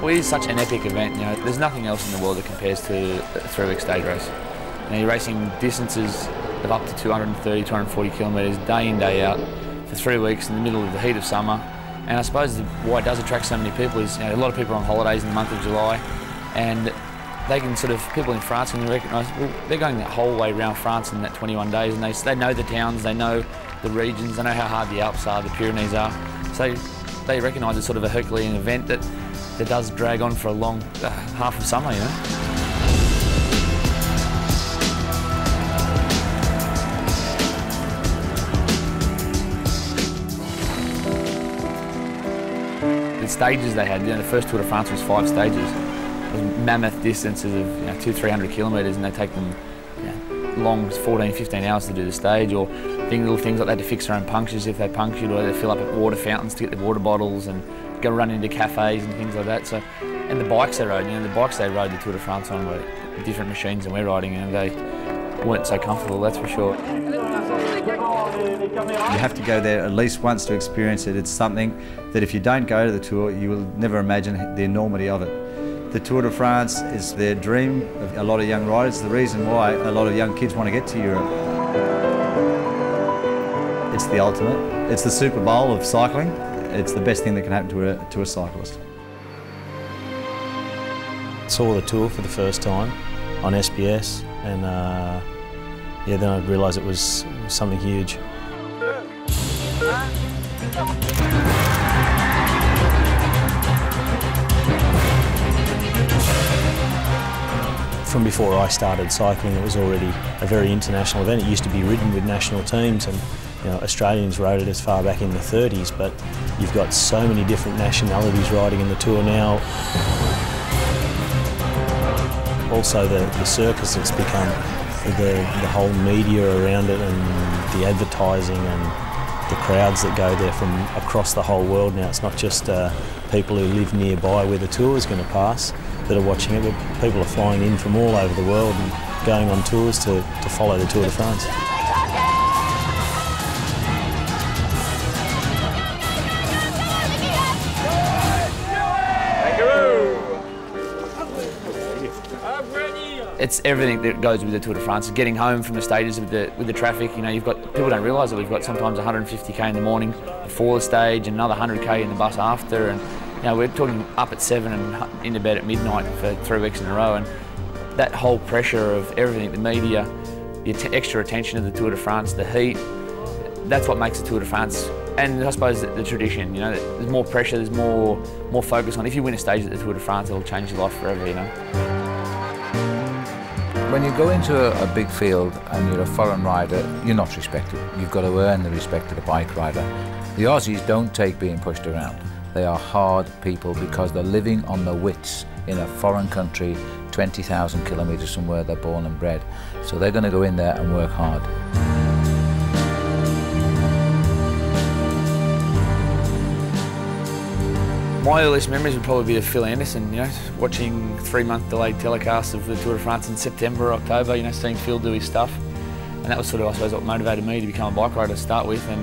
Well, it is such an epic event. You know, there's nothing else in the world that compares to a 3-week stage race. You know, you're racing distances of up to 230, 240 kilometres day in, day out for 3 weeks in the middle of the heat of summer. And I suppose why it does attract so many people is, you know, a lot of people are on holidays in the month of July, and they can sort of, people in France can recognise, well, they're going that whole way around France in that 21 days, and they know the towns, they know the regions, they know how hard the Alps are, the Pyrenees are. So they recognise it's sort of a Herculean event that does drag on for a long half of summer, you know. The stages they had, you know, the first Tour de France was 5 stages. It was mammoth distances of, you know, 200-300 kilometres, and they take them, you know, long 14-15 hours to do the stage, or little things like they had to fix their own punctures if they punctured, or they fill up at water fountains to get their water bottles and go run into cafes and things like that. So, and the bikes they rode, you know, the bikes they rode the Tour de France on were different machines than we're riding, and they weren't so comfortable, that's for sure. You have to go there at least once to experience it. It's something that if you don't go to the Tour, you will never imagine the enormity of it. The Tour de France is their dream of a lot of young riders, the reason why a lot of young kids want to get to Europe. It's the ultimate. It's the Super Bowl of cycling. It's the best thing that can happen to a cyclist. Saw the Tour for the first time on SBS, and yeah, then I realised it was something huge. From before I started cycling, it was already a very international event. It used to be ridden with national teams, and you know, Australians rode it as far back in the 30s, but you've got so many different nationalities riding in the Tour now. Also the circus it's become, the whole media around it and the advertising and the crowds that go there from across the whole world now. It's not just people who live nearby where the Tour is going to pass that are watching it, but people are flying in from all over the world and going on tours to follow the Tour de France. It's everything that goes with the Tour de France. Getting home from the stages with the traffic, you know, you've got, people don't realise that we've got sometimes 150k in the morning before the stage and another 100k in the bus after, and you know, we're talking up at 7 and into bed at midnight for 3 weeks in a row, and that whole pressure of everything, the media, the extra attention of the Tour de France, the heat, that's what makes the Tour de France, and I suppose the tradition, you know, there's more pressure, there's more focus on, if you win a stage at the Tour de France, it'll change your life forever, you know. When you go into a big field and you're a foreign rider, you're not respected. You've got to earn the respect of the bike rider. The Aussies don't take being pushed around. They are hard people because they're living on their wits in a foreign country, 20,000 kilometres from where they're born and bred. So they're going to go in there and work hard. My earliest memories would probably be of Phil Anderson, you know, watching 3-month delayed telecasts of the Tour de France in September, October, you know, seeing Phil do his stuff. And that was sort of, I suppose, what motivated me to become a bike rider to start with. And,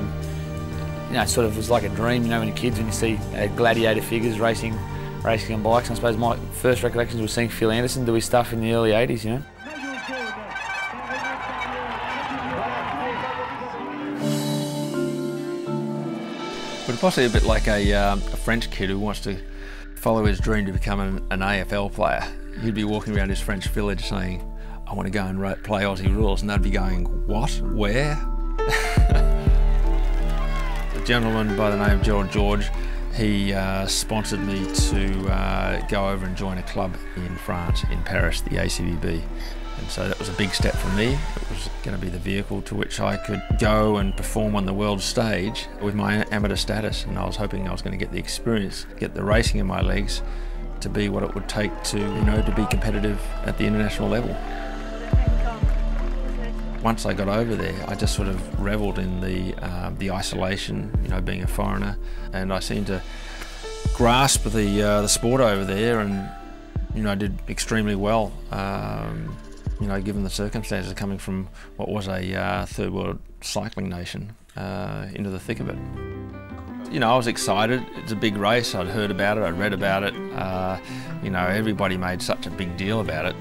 you know, it sort of was like a dream, you know, when you're kids, when you see gladiator figures racing on bikes. And I suppose my first recollections were seeing Phil Anderson do his stuff in the early 80s, you know. But possibly a bit like a French kid who wants to follow his dream to become an AFL player. He'd be walking around his French village saying, I want to go and play Aussie rules, and they'd be going, what? Where? A gentleman by the name of Gerald George, he sponsored me to go over and join a club in France, in Paris, the ACVB. And so that was a big step for me. It was going to be the vehicle to which I could go and perform on the world stage with my amateur status, and I was hoping I was going to get the experience, get the racing in my legs to be what it would take to, you know, to be competitive at the international level. Once I got over there, I just sort of revelled in the isolation, you know, being a foreigner, and I seemed to grasp the sport over there, and you know, I did extremely well. You know, given the circumstances coming from what was a third world cycling nation into the thick of it. you know, I was excited. It's a big race. I'd heard about it, I'd read about it. You know, everybody made such a big deal about it.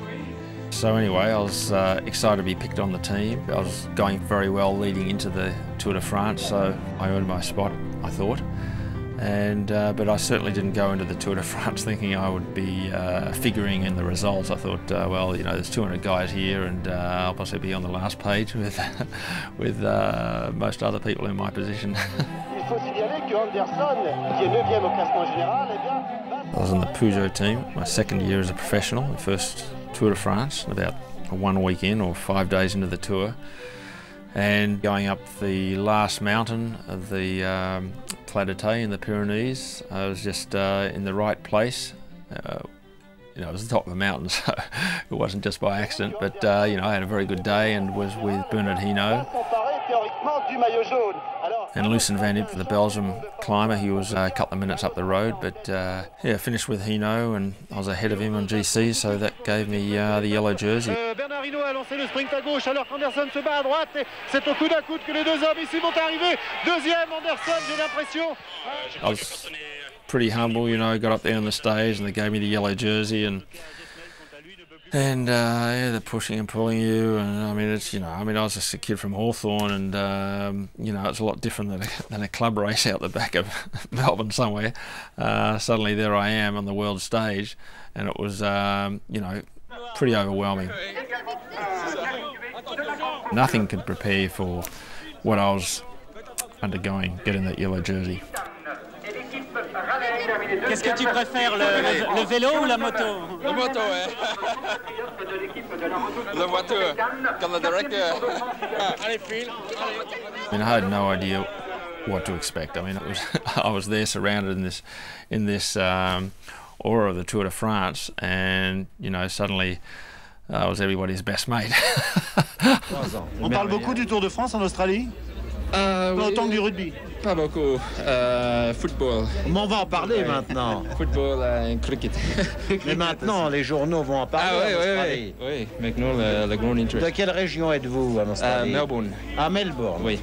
So anyway, I was excited to be picked on the team. I was going very well leading into the Tour de France, so I earned my spot, I thought. And but I certainly didn't go into the Tour de France thinking I would be figuring in the results. I thought, well, you know, there's 200 guys here, and I'll possibly be on the last page with with most other people in my position. I was on the Peugeot team, my second year as a professional, the first Tour de France, about 1 week in or 5 days into the tour, and going up the last mountain of the Plateau in the Pyrenees. I was just in the right place. You know, it was the top of the mountain, so it wasn't just by accident, but you know, I had a very good day and was with Bernard Hinault. And Lucien Van Impe, the Belgium climber, he was a couple of minutes up the road, but yeah, finished with Hinault and I was ahead of him on GC, so that gave me the yellow jersey. Bernard Hinault a lancé le sprint à gauche alors qu'Anderson se bat à droite et c'est au coude à coude que les deux hommes ici vont arriver. Deuxième Anderson, j'ai l'impression. I was pretty humble, you know, got up there on the stage and they gave me the yellow jersey, and yeah, they're pushing and pulling you, and I mean, it's, you know, I mean, I was just a kid from Hawthorn, and you know, it's a lot different than a club race out the back of Melbourne somewhere. Suddenly there I am on the world stage, and it was, you know, pretty overwhelming. Nothing could prepare for what I was undergoing, getting that yellow jersey. Qu'est-ce que tu préfères, le vélo ou la moto? La moto, ouais. La voiture, comme le directeur. Allez, file. I mean, I had no idea what to expect. I mean, it was I was there surrounded in this aura of the Tour de France, and you know, suddenly I was everybody's best mate. On parle beaucoup du Tour de France en Australie? Pas autant que du rugby? Pas beaucoup. Football. Mais on va en parler maintenant. Football et cricket. Mais maintenant, les journaux vont en parler en Australie. Oui, maintenant le grand intérêt. De quelle région êtes-vous en Australie? Melbourne. À Melbourne. Oui.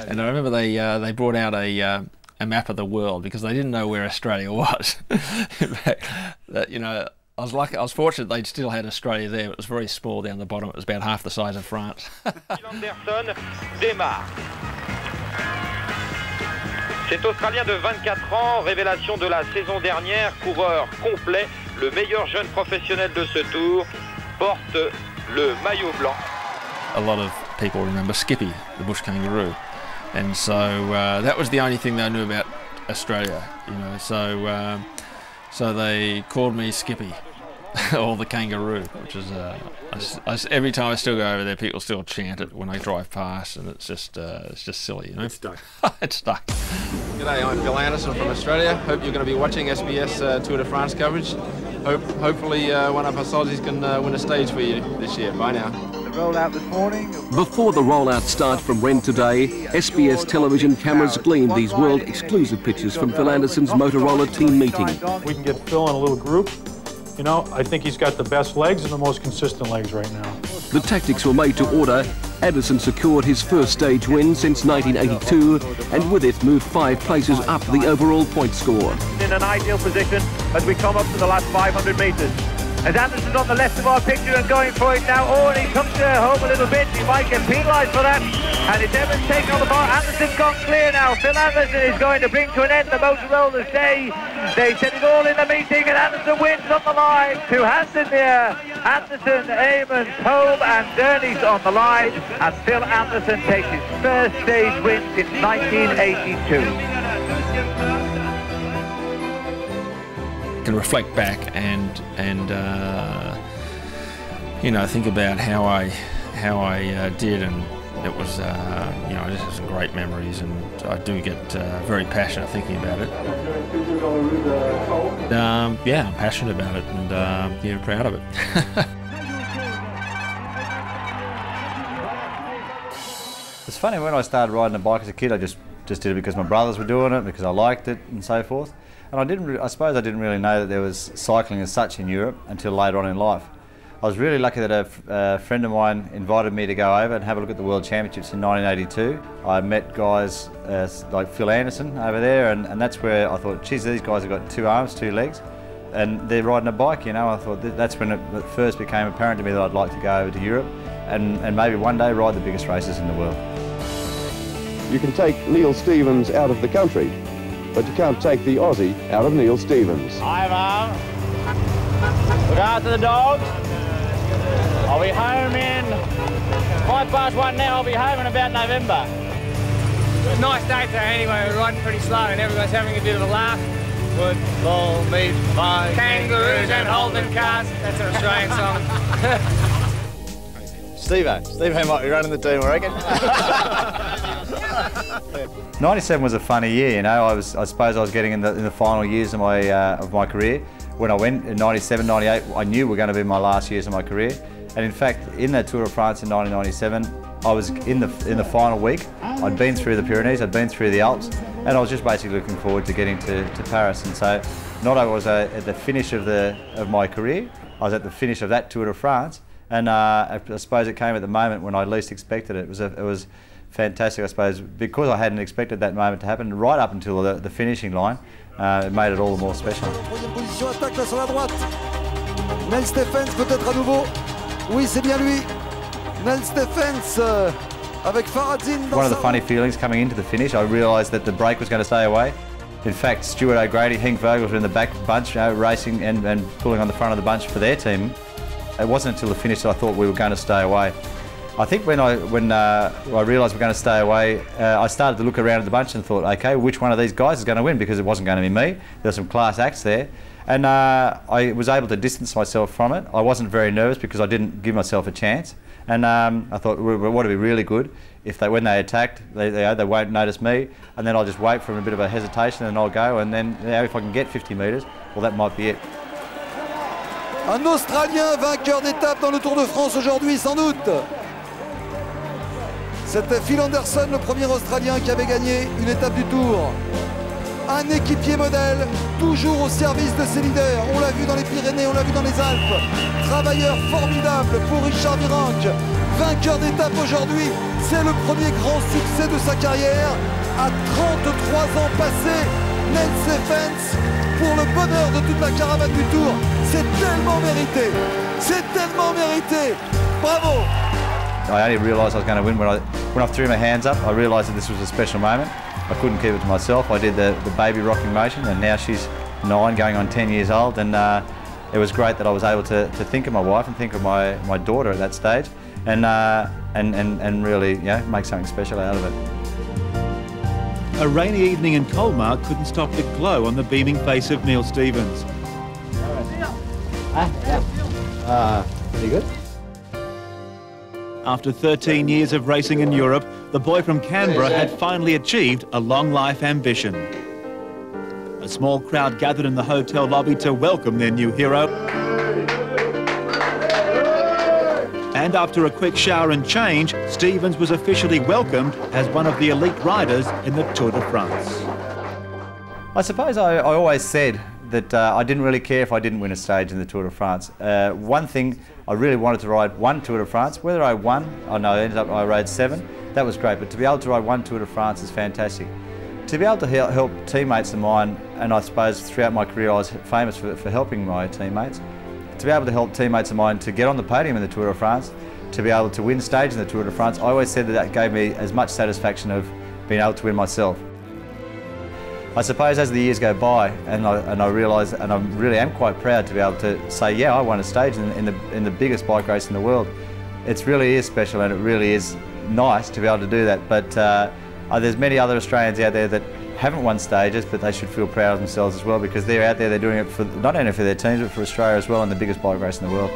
And I remember they brought out a map of the world because they didn't know where Australia was. In fact, that, you know, I was fortunate they'd still had Australia there. It was very small down the bottom. It was about half the size of France. Anderson démarre. Cet Australien de 24 ans, révélation de la saison dernière, coureur complet, le meilleur jeune professionnel de ce tour, porte le maillot blanc. A lot of people remember Skippy, the bush kangaroo, and so that was the only thing they knew about Australia, you know. So they called me Skippy, or the kangaroo, which is every time I still go over there, people still chant it when I drive past, and it's just silly, you know. It's stuck. It's stuck. G'day, I'm Bill Anderson from Australia. Hope you're going to be watching SBS Tour de France coverage. Hopefully one of us Aussies can win a stage for you this year. Bye now. Before the rollout start from Rennes today, SBS television cameras gleamed these world-exclusive pictures from Phil Anderson's Motorola team meeting. We can get Phil in a little group. You know, I think he's got the best legs and the most consistent legs right now. The tactics were made to order. Anderson secured his first stage win since 1982, and with it moved 5 places up the overall point score. In an ideal position as we come up to the last 500 metres. As Anderson's on the left of our picture and going for it now. Oh, and he comes home a little bit. He might get penalised for that. And it's Evans taking on the bar. Anderson's gone clear now. Phil Anderson is going to bring to an end the Motorola's day. They said it all in the meeting, and Anderson wins on the line. 2 hands in the air. Anderson, Eamon, Tobe and Derni's on the line. And Phil Anderson takes his first stage win since 1982. Can reflect back and you know, think about how I did, and it was you know, this is some great memories, and I do get very passionate thinking about it. Yeah, I'm passionate about it, and yeah, proud of it. It's funny, when I started riding a bike as a kid, I just did it because my brothers were doing it, because I liked it and so forth. And I suppose I didn't really know that there was cycling as such in Europe until later on in life. I was really lucky that a friend of mine invited me to go over and have a look at the World Championships in 1982. I met guys like Phil Anderson over there, and that's where I thought, geez, these guys have got 2 arms, 2 legs, and they're riding a bike, you know. I thought that's when it first became apparent to me that I'd like to go over to Europe and maybe one day ride the biggest races in the world. You can take Neil Stevens out of the country, but you can't take the Aussie out of Neil Stevens. Hi, Mum. Look after the dogs. I'll be home in 1:05 now. I'll be home in about November. It was a nice day today anyway. We're riding pretty slow and everyone's having a bit of a laugh. Football, meat, pie, kangaroos and Holden cars. That's an Australian song. Steve might be running the team, I reckon. 97 was a funny year, you know. I suppose I was getting in the final years of my career. When I went in 97, 98, I knew were going to be my last years of my career. And in fact, in that Tour de France in 1997, I was in the final week. I'd been through the Pyrenees, I'd been through the Alps, and I was just basically looking forward to getting to Paris. And so, not only was I at the finish of my career, I was at the finish of that Tour de France, and I suppose it came at the moment when I least expected it. It was fantastic, I suppose, because I hadn't expected that moment to happen right up until the finishing line. It made it all the more special. Troisième position, attaque là sur la droite. Nel Stephens peut-être à nouveau. Oui, c'est bien lui. Nel Stephens avec Faradine dans One of the funny feelings coming into the finish, I realised that the break was going to stay away. In fact, Stuart O'Grady, Henk Vogels were in the back bunch, racing and pulling on the front of the bunch for their team. It wasn't until the finish that I thought we were going to stay away. I think when I realised we were going to stay away, I started to look around at the bunch and thought, okay, which one of these guys is going to win, because it wasn't going to be me. There were some class acts there, and I was able to distance myself from it. I wasn't very nervous because I didn't give myself a chance, and I thought, well, what would be really good if when they attacked, they won't notice me, and then I'll just wait for a bit of a hesitation and I'll go, and then if I can get 50 metres, well, that might be it. Un Australien vainqueur d'étape dans le Tour de France aujourd'hui, sans doute. C'était Phil Anderson, le premier Australien qui avait gagné une étape du Tour. Un équipier modèle, toujours au service de ses leaders. On l'a vu dans les Pyrénées, on l'a vu dans les Alpes. Travailleur formidable pour Richard Virenque. Vainqueur d'étape aujourd'hui, c'est le premier grand succès de sa carrière. À 33 ans passés, Nel Stephens, pour le bonheur de toute la caravane du Tour, c'est tellement mérité. C'est tellement mérité. Bravo! I only realised I was going to win when I threw my hands up. I realised that this was a special moment. I couldn't keep it to myself. I did the baby rocking motion, and now she's 9, going on 10 years old, and it was great that I was able to think of my wife and think of my daughter at that stage, and really, make something special out of it. A rainy evening in Colmar couldn't stop the glow on the beaming face of Neil Stevens. Pretty good. After 13 years of racing in Europe, the boy from Canberra had finally achieved a long life ambition. A small crowd gathered in the hotel lobby to welcome their new hero. And after a quick shower and change, Stevens was officially welcomed as one of the elite riders in the Tour de France. I suppose I always said that I didn't really care if I didn't win a stage in the Tour de France. One thing, I really wanted to ride one Tour de France. Whether I won, I rode 7, that was great, but to be able to ride one Tour de France is fantastic. To be able to help teammates of mine, and I suppose throughout my career I was famous for helping my teammates, to be able to help teammates of mine to get on the podium in the Tour de France, to be able to win stage in the Tour de France, I always said that gave me as much satisfaction of being able to win myself. I suppose as the years go by, and I realise, and I really am quite proud to be able to say, yeah, I won a stage in the biggest bike race in the world. It really is special, and it really is nice to be able to do that. But there's many other Australians out there that haven't won stages, but they should feel proud of themselves as well, because they're out there, they're doing it for not only for their teams, but for Australia as well, in the biggest bike race in the world.